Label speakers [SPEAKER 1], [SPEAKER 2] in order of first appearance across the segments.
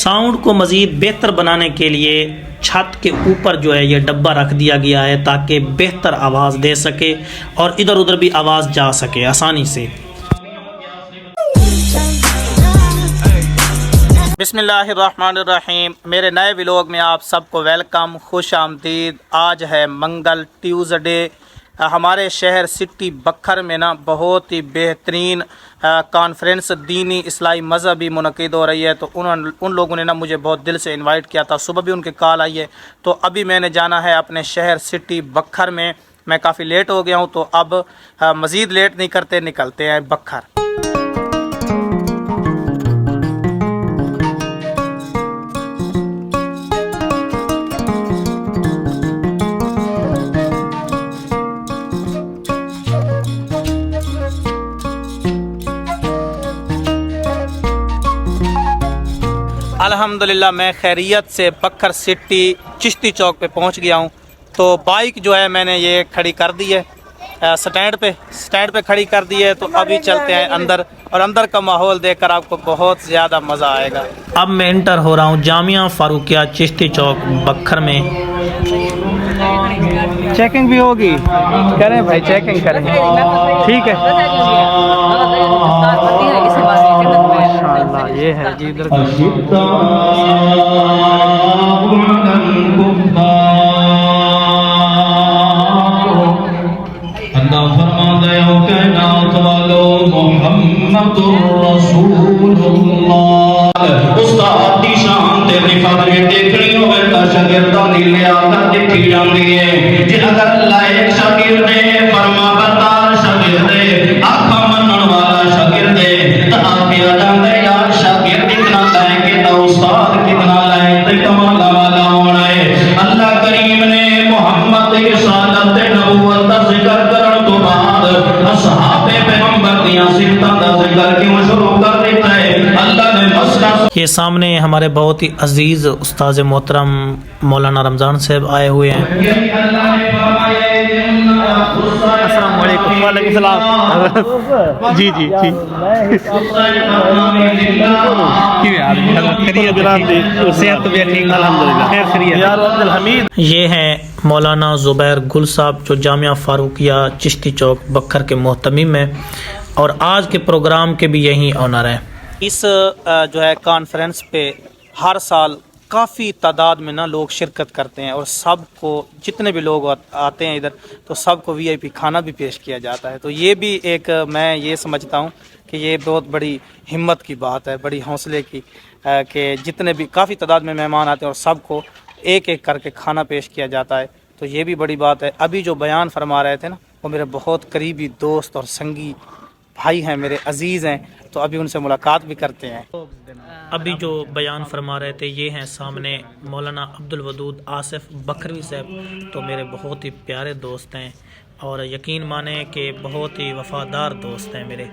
[SPEAKER 1] Sound کو مزید بہتر بنانے کے لیے چھت کے اوپر جو ہے یہ ڈبہ رکھ دیا گیا ہے تاکہ بہتر آواز دے سکے اور ادھر ادھر بھی آواز جا سکے آسانی سے۔ بسم اللہ الرحمن الرحیم، میرے نئے ولاگ میں آپ سب کو ویلکم، خوش آمدید۔ آج ہے منگل ٹیوزڈے۔ ہمارے شہر سٹی بکھر میں بہت ہی بہترین کانفرنس دینی اصلاحی مذہبی منعقد ہو رہی ہے، تو ان لوگوں نے مجھے بہت دل سے انوائٹ کیا تھا، صبح بھی ان کے کال آئی ہے، تو ابھی میں نے جانا ہے اپنے شہر سٹی بکھر میں۔ میں کافی لیٹ ہو گیا ہوں، تو اب مزید لیٹ نہیں کرتے، نکلتے ہیں بکھر۔ الحمدللہ میں خیریت سے بکھر سٹی چشتی چوک پہ پہنچ گیا ہوں، تو بائک جو ہے میں نے یہ کھڑی کر دی ہے سٹینڈ پہ کھڑی کر دی ہے، تو ابھی چلتے ہیں اندر، اور اندر کا ماحول دیکھ کر آپ کو بہت زیادہ مزہ آئے گا۔ اب میں انٹر ہو رہا ہوں جامعہ فاروقیہ چشتی چوک بکھر میں۔ چیکنگ بھی ہوگی، کریں بھائی چیکنگ کریں، ٹھیک ہے۔ یہ ہے جی ادھر
[SPEAKER 2] اللہ فرماتا ہے او کائنات والو محمد رسول اللہ۔ استاد دی شان تے رفعت میں دیکھنی ہوے تا شاگردانی لیاقت دیکھی جاندی ہے۔ جے اگر لائق شاگرد ہے، فرما بردار شاگرد ہے، آقا منن والا شاگرد ہے، تا آکھیا جاندا ہے یار شاگرد کتنا لائق ہے تا استاد کتنا لائق تے کمال والا ہونا ہے۔ اللہ کریم نے محمد رسالت نبوت دا ذکر کرن تو بعد اصحاب پیغمبر دیاں صفتاں دا ذکر کیوں شروع کر دیتا ہے؟ اللہ نے مسئلہ
[SPEAKER 1] یہ سامنے ہمارے بہت ہی عزیز استاذ محترم مولانا رمضان صاحب آئے ہوئے ہیں۔ السلام علیکم۔ وعلیکم السلام۔ جی جی جی یہ ہیں مولانا زبیر گل صاحب جو جامعہ فاروقیہ چشتی چوک بکھر کے محتمم ہیں، اور آج کے پروگرام کے بھی یہی آنر ہیں۔ اس جو ہے کانفرنس پہ ہر سال کافی تعداد میں لوگ شرکت کرتے ہیں، اور سب کو جتنے بھی لوگ آتے ہیں ادھر تو سب کو وی آئی پی کھانا بھی پیش کیا جاتا ہے، تو یہ بھی ایک میں یہ سمجھتا ہوں کہ یہ بہت بڑی ہمت کی بات ہے، بڑی حوصلے کی، کہ جتنے بھی کافی تعداد میں مہمان آتے ہیں اور سب کو ایک ایک کر کے کھانا پیش کیا جاتا ہے، تو یہ بھی بڑی بات ہے۔ ابھی جو بیان فرما رہے تھے وہ میرے بہت قریبی دوست اور سنگی بھائی ہیں، میرے عزیز ہیں، تو ابھی ان سے ملاقات بھی کرتے ہیں۔ ابھی جو بیان فرما رہے تھے یہ ہیں سامنے مولانا عبدالودود آصف بکھروی صاحب، تو میرے بہت ہی پیارے دوست ہیں، اور یقین مانیں کہ بہت ہی وفادار دوست ہیں میرے۔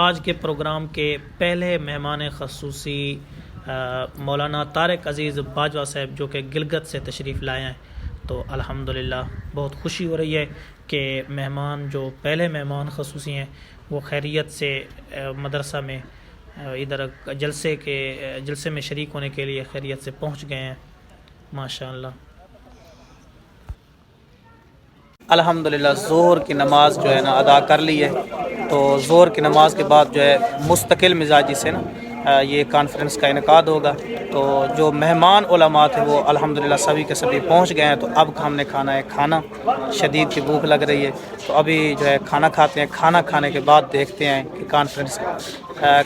[SPEAKER 1] آج کے پروگرام کے پہلے مہمان خصوصی مولانا طارق عزیز باجوہ صاحب جو کہ گلگت سے تشریف لائے ہیں، تو الحمدللہ بہت خوشی ہو رہی ہے کہ مہمان جو پہلے مہمان خصوصی ہیں وہ خیریت سے مدرسہ میں ادھر جلسے میں شریک ہونے کے لیے خیریت سے پہنچ گئے ہیں، ماشاءاللہ۔ الحمدللہ ظہر کی نماز جو ہے ادا کر لی ہے، تو ظہر کی نماز کے بعد جو ہے مستقل مزاجی سے یہ کانفرنس کا انعقاد ہوگا، تو جو مہمان علماء تھے وہ الحمدللہ سبھی کے سبھی پہنچ گئے ہیں، تو اب ہم نے کھانا ہے کھانا، شدید کی بھوک لگ رہی ہے، تو ابھی جو ہے کھانا کھاتے ہیں، کھانا کھانے کے بعد دیکھتے ہیں کہ کانفرنس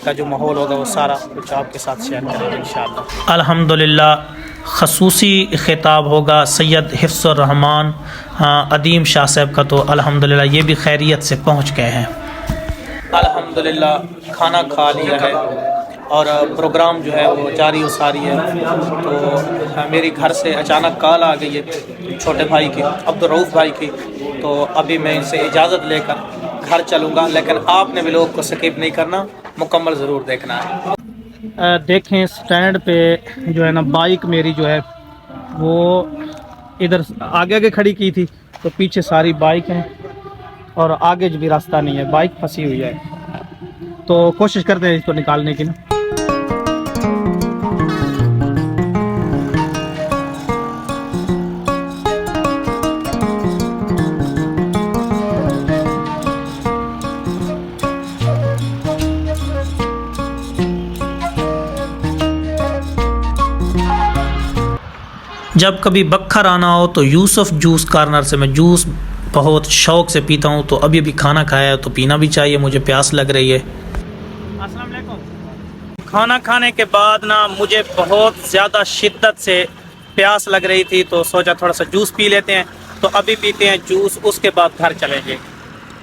[SPEAKER 1] کا جو ماحول ہوگا وہ سارا کچھ آپ کے ساتھ شیئر کریں گے انشاءاللہ۔ الحمدللہ خصوصی خطاب ہوگا سید حفظ الرحمان عدیم شاہ صاحب کا، تو الحمدللہ یہ بھی خیریت سے پہنچ گئے ہیں۔ الحمدللہ کھانا کھا لیا ہے، اور پروگرام جو ہے وہ جاری و ساری ہے، تو میری گھر سے اچانک کال آ گئی ہے چھوٹے بھائی کی، عبدالرؤف بھائی کی، تو ابھی میں ان سے اجازت لے کر گھر چلوں گا، لیکن آپ نے بھی لوگ کو سکپ نہیں کرنا، مکمل ضرور دیکھنا ہے۔ دیکھیں سٹینڈ پہ جو ہے بائک میری جو ہے وہ ادھر آگے کھڑی کی تھی، تو پیچھے ساری بائک ہیں اور آگے بھی راستہ نہیں ہے، بائک پھنسی ہوئی ہے، تو کوشش کرتے ہیں اس کو نکالنے کی نا۔ جب کبھی بکھر آنا ہو تو یوسف جوس کارنر سے میں جوس بہت شوق سے پیتا ہوں. تو ابھی کھانا کھایا ہے تو پینا بھی چاہیے, مجھے پیاس لگ رہی ہے. السلام علیکم. کھانا کھانے کے بعد نا مجھے بہت زیادہ شدت سے پیاس لگ رہی تھی, تو سوچا تھوڑا سا جوس پی لیتے ہیں. تو ابھی پیتے ہیں جوس, اس کے بعد گھر چلیں گے.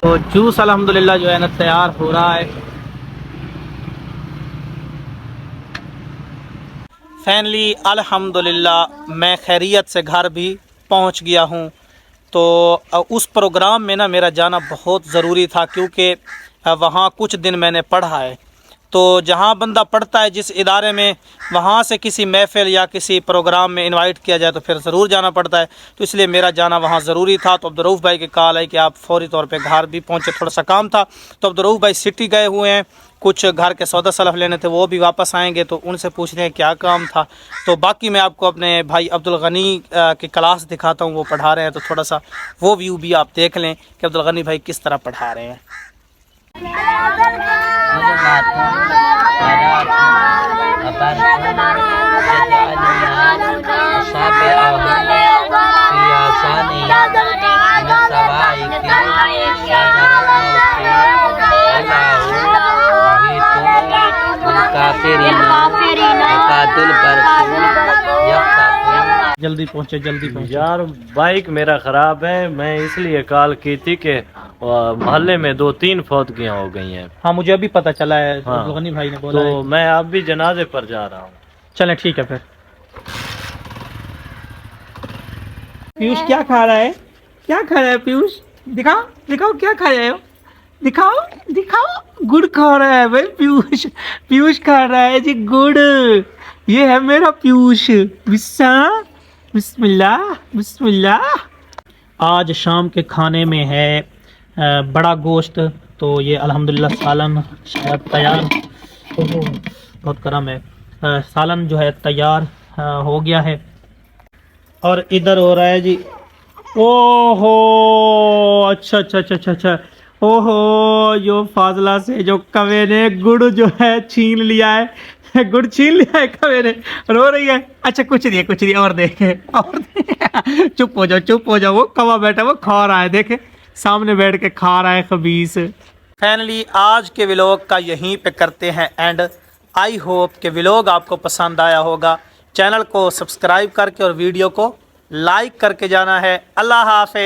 [SPEAKER 1] تو جوس الحمدللہ جو ہے نا تیار ہو رہا ہے. فائنلی الحمدللہ میں خیریت سے گھر بھی پہنچ گیا ہوں. تو اس پروگرام میں نا میرا جانا بہت ضروری تھا, کیونکہ وہاں کچھ دن میں نے پڑھا ہے. تو جہاں بندہ پڑھتا ہے جس ادارے میں, وہاں سے کسی محفل یا کسی پروگرام میں انوائٹ کیا جائے تو پھر ضرور جانا پڑتا ہے. تو اس لیے میرا جانا وہاں ضروری تھا. تو عبدالرؤف بھائی کی کال ہے کہ آپ فوری طور پہ گھر بھی پہنچے, تھوڑا سا کام تھا. تو عبدالرؤف بھائی سٹی گئے ہوئے ہیں, کچھ گھر کے سودا سلف لینے تھے, وہ بھی واپس آئیں گے. تو ان سے پوچھتے ہیں کیا کام تھا. تو باقی میں آپ کو اپنے بھائی عبدالغنی کی کلاس دکھاتا ہوں, وہ پڑھا رہے ہیں. تو تھوڑا سا وہ ویو بھی آپ دیکھ لیں کہ عبدالغنی بھائی کس طرح پڑھا رہے ہیں. جلدی پہنچے
[SPEAKER 3] یار بائک میرا خراب ہے, میں اس لیے کال کی تھی کہ محلے میں 2-3 فوتگیاں ہو گئی ہیں.
[SPEAKER 1] ہاں مجھے ابھی پتہ چلا ہے,
[SPEAKER 3] ہاں.
[SPEAKER 1] عبدالغنی بھائی نے بولا
[SPEAKER 3] تو
[SPEAKER 1] ہے.
[SPEAKER 3] میں اب بھی جنازے پر جا رہا ہوں.
[SPEAKER 1] چلیں ٹھیک ہے. پھر پیوش کیا کھا رہا ہے, کیا کھا رہا ہے پیوش؟ دکھاؤ دکھاؤ کیا کھا رہے ہو, دکھاؤ دکھاؤ. گڑ کھا رہا ہے بھائی پیوش, پیوش کھا رہا ہے جی گڑ. یہ ہے میرا پیوش. بسم اللہ بسم اللہ. آج شام کے کھانے میں ہے بڑا گوشت. تو یہ الحمدللہ سالن شاید تیار, بہت کرم ہے, سالن جو ہے تیار ہو گیا ہے. اور ادھر ہو رہا ہے جی, او ہو اچھا اچھا اچھا اچھا اچھا, او ہو جو فاضلہ سے جو کوے نے گڑ جو ہے چھین لیا ہے, گڑ چھین لیا ہے کوے نے, رو رہی ہے. اچھا کچھ نہیں اور دیکھیں, اور چپ ہو جاؤ. وہ کوا بیٹھا وہ کھا رہا ہے, دیکھیں سامنے بیٹھ کے کھا رہا ہے خبیث. فائنلی آج کے ولاگ کا یہیں پہ کرتے ہیں اینڈ. آئی ہوپ کہ ولاگ آپ کو پسند آیا ہوگا. چینل کو سبسکرائب کر کے اور ویڈیو کو لائک کر کے جانا ہے. اللہ حافظ.